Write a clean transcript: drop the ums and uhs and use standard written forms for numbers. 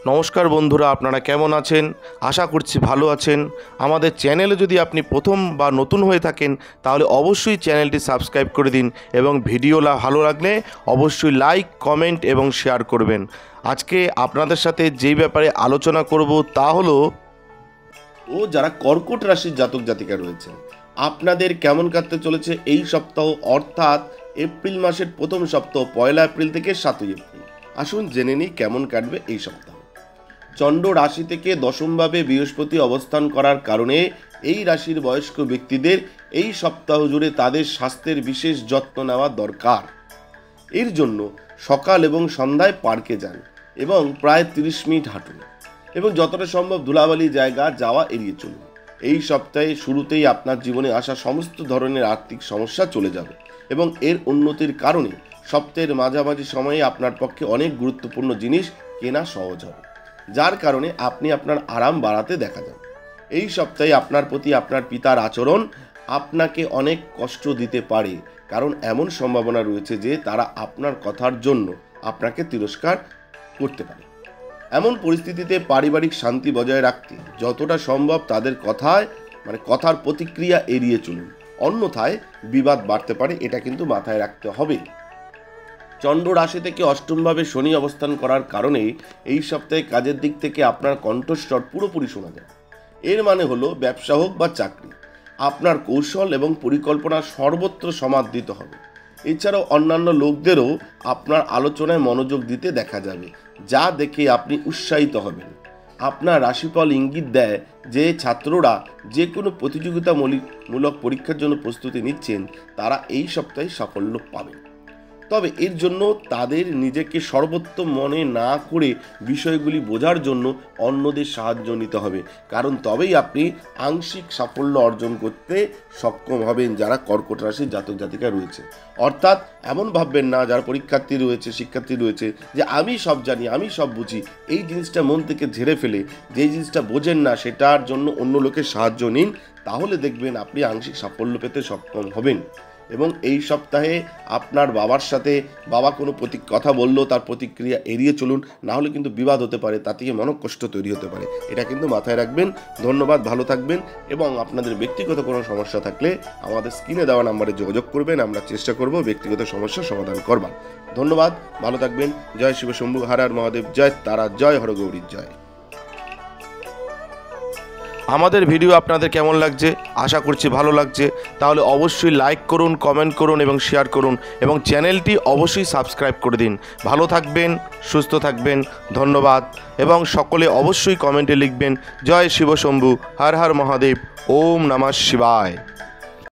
নমস্কার বন্ধুরা, আপনারা কেমন আছেন? আশা করছি ভালো আছেন। আমাদের চ্যানেলে যদি আপনি প্রথম বা নতুন হয়ে থাকেন তাহলে অবশ্যই চ্যানেলটি সাবস্ক্রাইব করে দিন এবং ভিডিও ভালো লাগলে অবশ্যই লাইক, কমেন্ট এবং শেয়ার করবেন। আজকে আপনাদের সাথে যেই ব্যাপারে আলোচনা করব তা হলো যারা কর্কট রাশির জাতক জাতিকা রয়েছে আপনাদের কেমন কাটতে চলেছে এই সপ্তাহ, অর্থাৎ এপ্রিল মাসের প্রথম সপ্তাহ 1 এপ্রিল থেকে 7 এপ্রিল। আসুন জেনে নিই কেমন কাটবে এই সপ্তাহ। চন্দ্র রাশি থেকে দশমভাবে বৃহস্পতি অবস্থান করার কারণে এই রাশির বয়স্ক ব্যক্তিদের এই সপ্তাহ জুড়ে তাদের স্বাস্থ্যের বিশেষ যত্ন নেওয়া দরকার। এর জন্য সকাল এবং সন্ধ্যায় পার্কে যান এবং প্রায় 30 মিনিট হাঁটুন এবং যতটা সম্ভব ধুলাবালি জায়গা যাওয়া এড়িয়ে চলুন। এই সপ্তাহে শুরুতেই আপনার জীবনে আসা সমস্ত ধরনের আর্থিক সমস্যা চলে যাবে এবং এর উন্নতির কারণে সপ্তাহের মাঝামাঝি সময়ে আপনার পক্ষে অনেক গুরুত্বপূর্ণ জিনিস কেনা সহজ হবে, যার কারণে আপনি আপনার আরাম বাড়াতে দেখা যাবে। এই সপ্তাহে আপনার প্রতি আপনার পিতার আচরণ আপনাকে অনেক কষ্ট দিতে পারে, কারণ এমন সম্ভাবনা রয়েছে যে তারা আপনার কথার জন্য আপনাকে তিরস্কার করতে পারে। এমন পরিস্থিতিতে পারিবারিক শান্তি বজায় রাখতে যতটা সম্ভব তাদের কথার প্রতিক্রিয়া এড়িয়ে চলুন, অন্যথায় বিবাদ বাড়তে পারে, এটা কিন্তু মাথায় রাখতে হবে। চন্দ্র রাশি থেকে অষ্টমভাবে শনি অবস্থান করার কারণে এই সপ্তাহে কাজের দিক থেকে আপনার কণ্ঠস্বর পুরোপুরি শোনা যায়। এর মানে হলো ব্যবসা হোক বা চাকরি, আপনার কৌশল এবং পরিকল্পনা সর্বত্র সমাদৃত হবে। এছাড়াও অন্যান্য লোকদেরও আপনার আলোচনায় মনোযোগ দিতে দেখা যাবে, যা দেখে আপনি উৎসাহিত হবেন। আপনার রাশিফল ইঙ্গিত দেয় যে ছাত্ররা যে কোনো প্রতিযোগিতামূলক পরীক্ষার জন্য প্রস্তুতি নিচ্ছেন তারা এই সপ্তাহে সাফল্য পাবেন। তবে এর জন্য তাদের নিজেকে সর্বোত্তম মনে না করে বিষয়গুলি বোঝার জন্য অন্যদের সাহায্য নিতে হবে, কারণ তবেই আপনি আংশিক সাফল্য অর্জন করতে সক্ষম হবেন যারা কর্কট রাশির জাতক জাতিকা রয়েছে। অর্থাৎ এমন ভাববেন না, যারা পরীক্ষার্থী রয়েছে, শিক্ষার্থী রয়েছে, যে আমি সব জানি, আমি সব বুঝি। এই জিনিসটা মন থেকে ঝেড়ে ফেলে যে জিনিসটা বোঝেন না সেটার জন্য অন্য লোকের সাহায্য নিন, তাহলে দেখবেন আপনি আংশিক সাফল্য পেতে সক্ষম হবেন। এবং এই সপ্তাহে আপনার বাবার সাথে কোনো কথা বললেও তার প্রতিক্রিয়া এড়িয়ে চলুন, না হলে কিন্তু বিবাদ হতে পারে, তা থেকে মনকষ্ট তৈরি হতে পারে, এটা কিন্তু মাথায় রাখবেন। ধন্যবাদ, ভালো থাকবেন এবং আপনাদের ব্যক্তিগত কোনো সমস্যা থাকলে আমাদের স্ক্রিনে দেওয়া নাম্বারে যোগাযোগ করবেন, আমরা চেষ্টা করব ব্যক্তিগত সমস্যার সমাধান করবার। ধন্যবাদ, ভালো থাকবেন। জয় শিব শম্ভু, হর হর মহাদেব, জয় তারা, জয় হরগৌরীর জয়। আমাদের ভিডিও আপনাদের কেমন লাগছে? আশা করছি ভালো লাগছে। তাহলে অবশ্যই লাইক করুন, কমেন্ট করুন এবং শেয়ার করুন এবং চ্যানেলটি অবশ্যই সাবস্ক্রাইব করে দিন। ভালো থাকবেন, সুস্থ থাকবেন, ধন্যবাদ। এবং সকলে অবশ্যই কমেন্টে লিখবেন জয় শিব শম্ভু, হর হর মহাদেব, ওম নমঃ শিবায়।